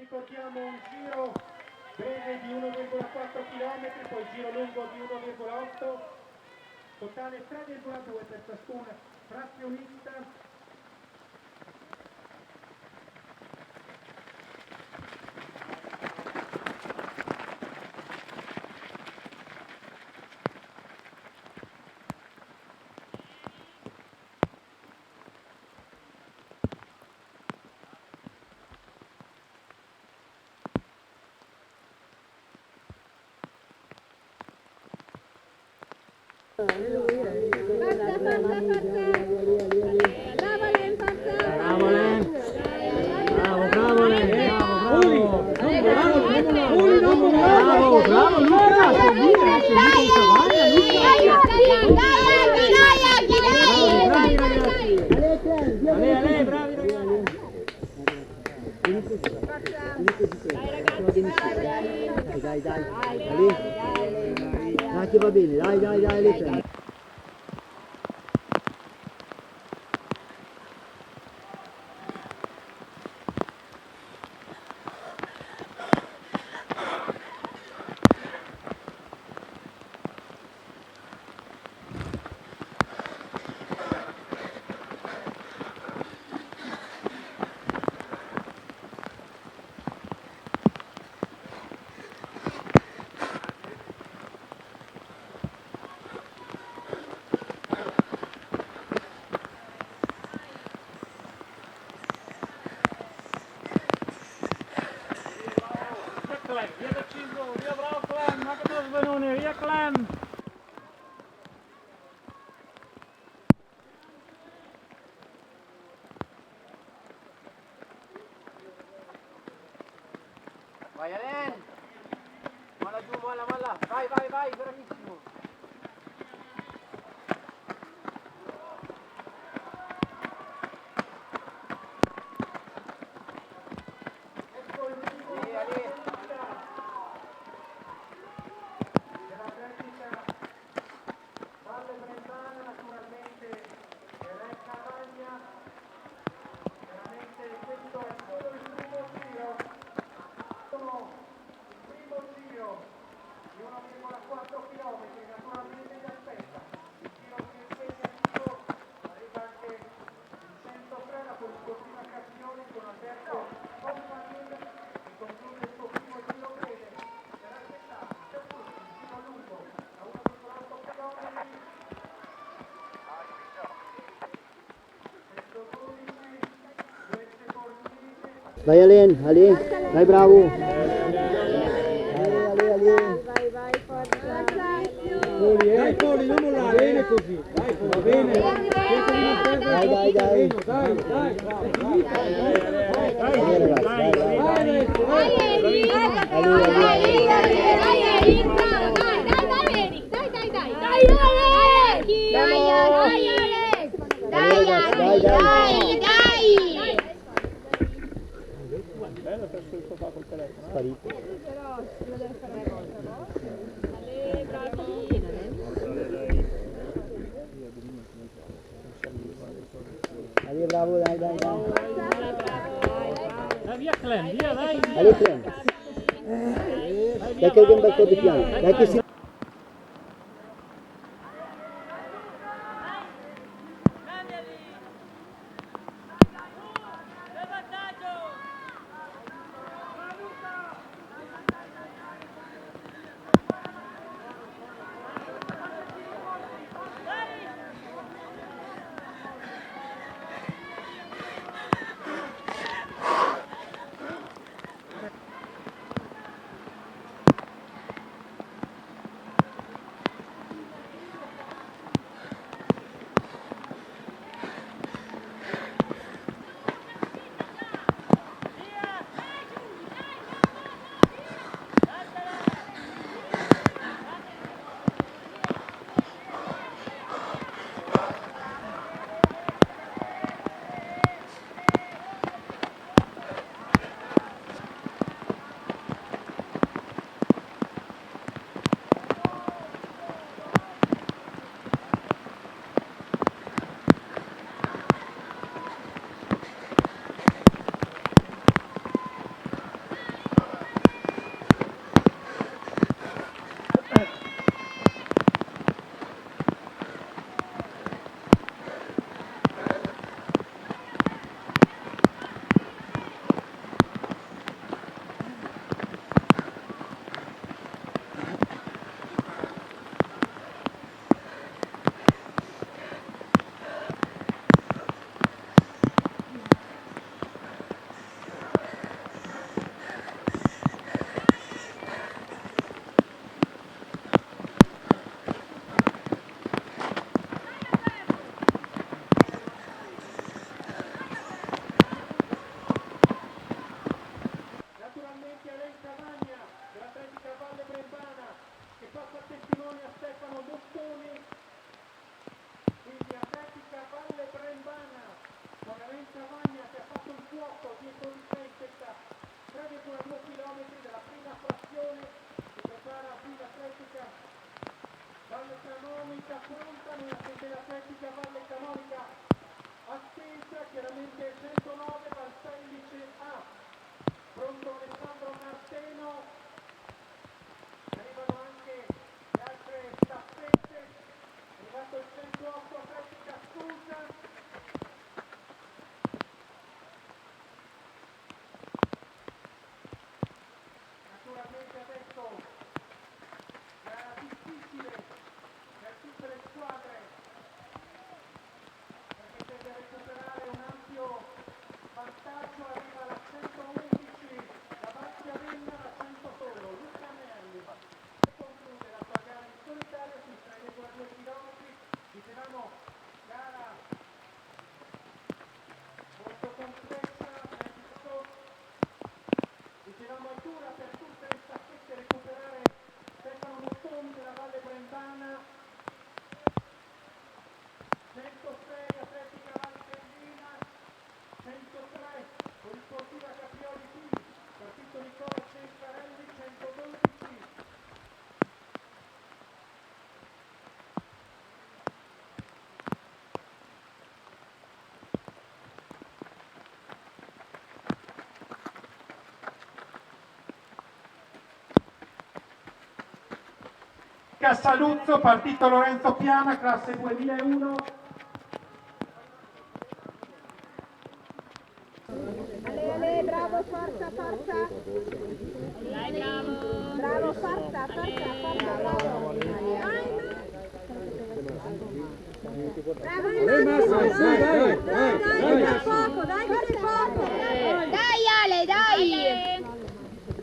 ricordiamo un giro breve di 1,4 km, poi giro lungo di 1,8, totale 3,2 per ciascuna frazionista. Dai che va bene, dai. Via da Cinco, via bravo Clem, ma che non svenone, via Clem! Vai Alen! Mala giù, mala! Vai, bravissimo! Vai Alen, vai bravo! Vai, forza! Dai Poli, non mollare, bene così, dai, va bene! Dai! Sparito. Bravo, dai. Via Clem, via, dai! Clem. Dai che è un bel po' di piano, dai che si... Unica pronta nella sezione atletica Valle Camonica, attesa chiaramente 109 Valsellice A, pronto Alessandro Marteno, arrivano anche le altre staffette, è arrivato il 108 atletica Susa, naturalmente adesso gara difficile per tutte le squadre perché deve recuperare un ampio vantaggio, arriva la 111 la Vastia Venna, la 100 solo Luca Merli e conclude la sua gara in solitaria sui 3,2 km. Dicevamo gara molto complessa, dicevamo è dura per tutte le staffette recuperare Stefano Mottoni della Valle Brentana, 106 Atletica Valle Candina, 103 Polisportiva Caprioli P, partito Nicola Cescarelli, 112 Cassaluzzo, partito Lorenzo Piana, classe 2001. Ale, bravo, forza, forza. Dai, bravo. Bravo, forza, forza, forza, bravo. Bravo, dai, da poco, dai, che sei forte. Dai, Ale, dai.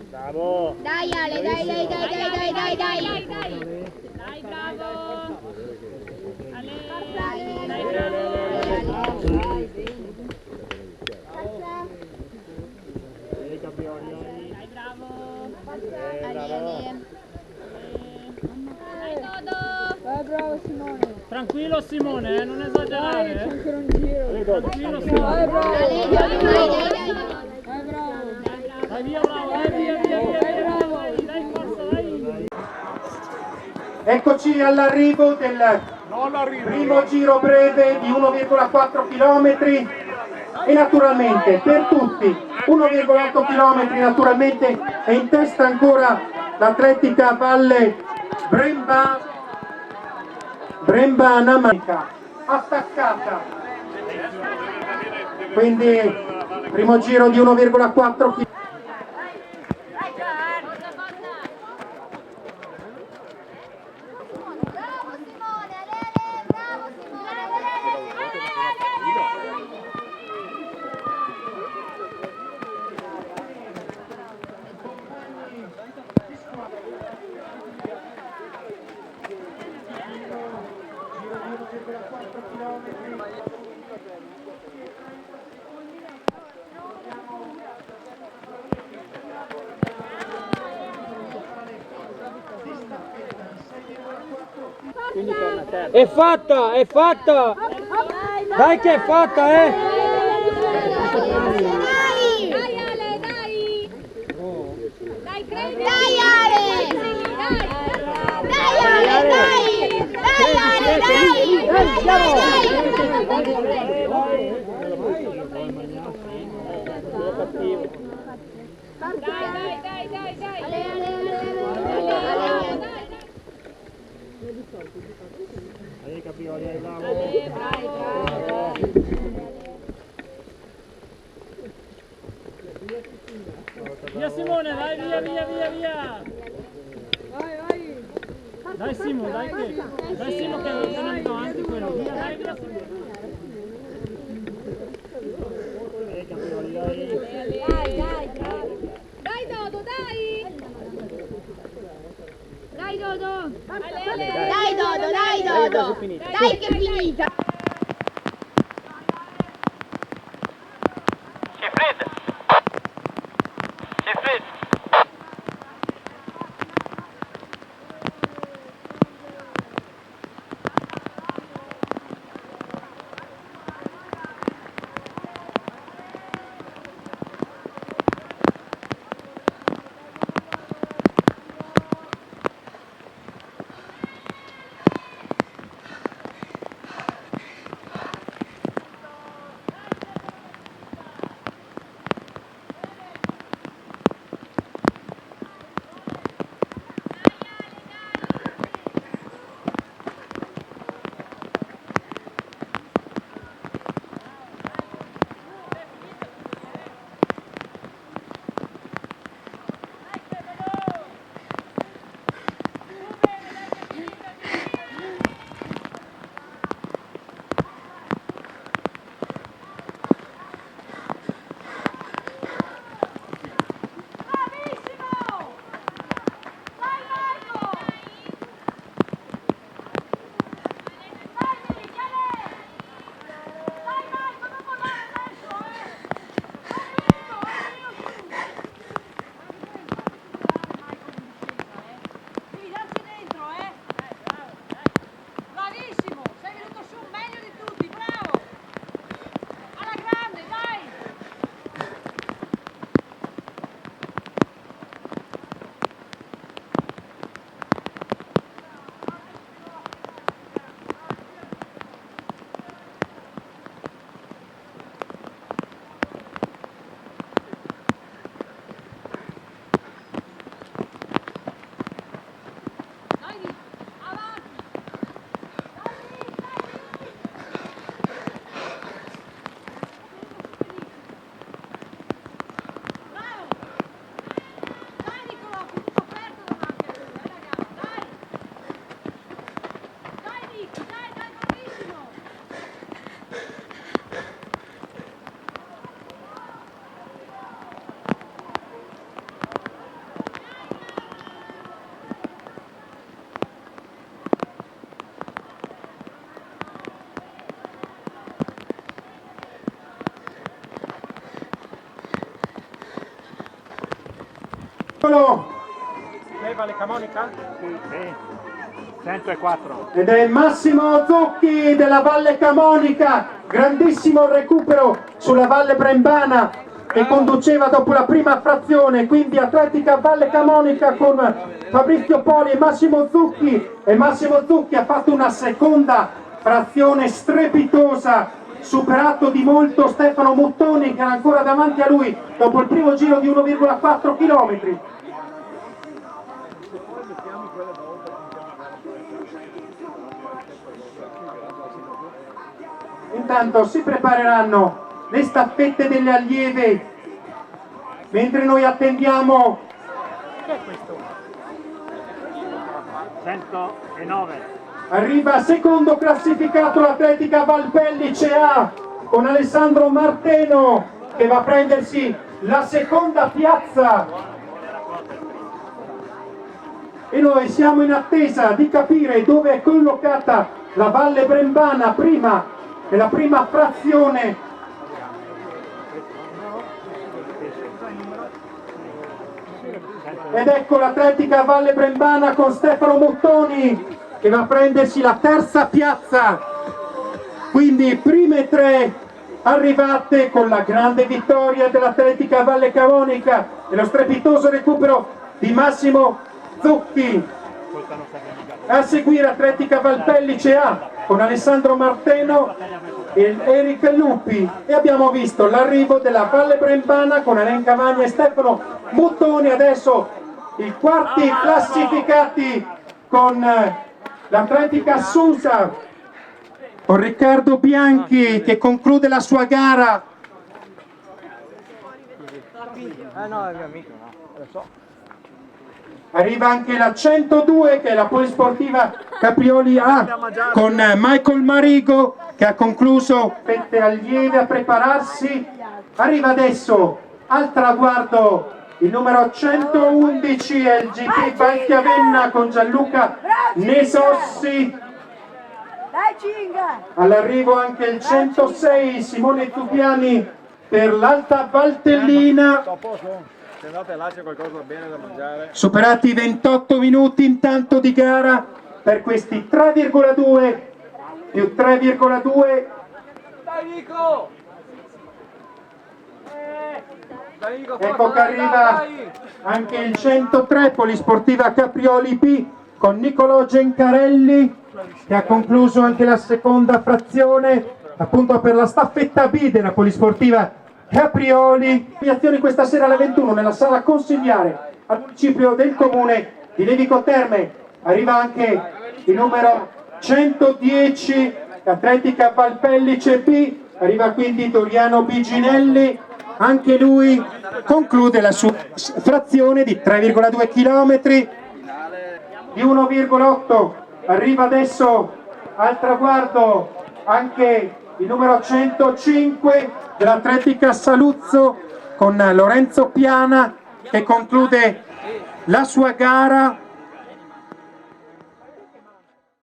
Bravo. Dai, Ale, dai, dai, dai, dai, dai, dai, dai. Dai, bravo! Ale! Forza, Ale. Dai, bravo! Forza. Dai, bravo! Ale. Dai, Dodo! Vai, bravo Simone. Tranquillo Simone, non esagerare! C'è ancora un giro. Tranquillo Vai, Simone! bravo. Ale, dai, dai, dai. Vai, bravo. Dai via, bravo! Dai, via! Dai, forza, dai! Eccoci all'arrivo del primo giro breve di 1,4 km e naturalmente per tutti 1,8 km naturalmente è in testa ancora l'Atletica Valle Bremba Namanica attaccata, quindi primo giro di 1,4 km. Bravo Simone, Ale, bravo Simone. È fatta, è fatta! Dai che è fatta, Dai! Dai Ale, dai! Dai, credi! Dai Ale! Dai Ale, dai! Dai Ale, Via Simone, dai, via! Vai, vai. Dai Simo, dai Simo che è venuto avanti quello, via Simone! Dai Dodo, dai! Dai Dodo! Dai Dodo! Dai che è finita! eccolo, Lei Valle Camonica? Sì. 104. ed è Massimo Zucchi della Valle Camonica, grandissimo recupero sulla Valle Brembana che conduceva dopo la prima frazione, quindi Atletica Valle Camonica con Fabrizio Poli e Massimo Zucchi, e Massimo Zucchi ha fatto una seconda frazione strepitosa, superato di molto Stefano Muttoni che era ancora davanti a lui dopo il primo giro di 1,4 km. Intanto si prepareranno le staffette delle allieve, mentre noi attendiamo 109. arriva secondo classificato l'Atletica Valpellice A con Alessandro Marteno che va a prendersi la seconda piazza, e noi siamo in attesa di capire dove è collocata la Valle Brembana prima nella prima frazione. Ed ecco l'Atletica Valle Brembana con Stefano Muttoni che va a prendersi la terza piazza, quindi prime tre arrivate con la grande vittoria dell'Atletica Valle Camonica e lo strepitoso recupero di Massimo Zucchi. A seguire Atletica Valpellice A con Alessandro Marteno e Eric Lupi, e abbiamo visto l'arrivo della Valle Brembana con Alain Cavagna e Stefano Muttoni. Adesso i quarti classificati con l'Atletica Susa con Riccardo Bianchi che conclude la sua gara. No, è mio amico, no, lo so. Arriva anche la 102 che è la polisportiva Caprioli A con Michael Marigo che ha concluso fette allieve a prepararsi. Arriva adesso al traguardo il numero 111 è il GP Valchiavenna con Gianluca Nesossi. All'arrivo anche il 106 Simone Zubiani per l'Alta Valtellina. Se andate là c'è qualcosa bene da mangiare. Superati i 28 minuti intanto di gara per questi 3,2 più 3,2. Ecco che arriva anche il 103 polisportiva Caprioli P con Niccolò Gencarelli che ha concluso anche la seconda frazione appunto per la staffetta B della polisportiva Caprioli. Azioni questa sera alle 21 nella sala consigliare al municipio del comune di Levico Terme. Arriva anche il numero 110 Atletica Valpellice B, arriva quindi Doriano Biginelli, anche lui conclude la sua frazione di 3,2 km di 1,8. Arriva adesso al traguardo anche il numero 105 dell'Atletica Saluzzo con Lorenzo Piana che conclude la sua gara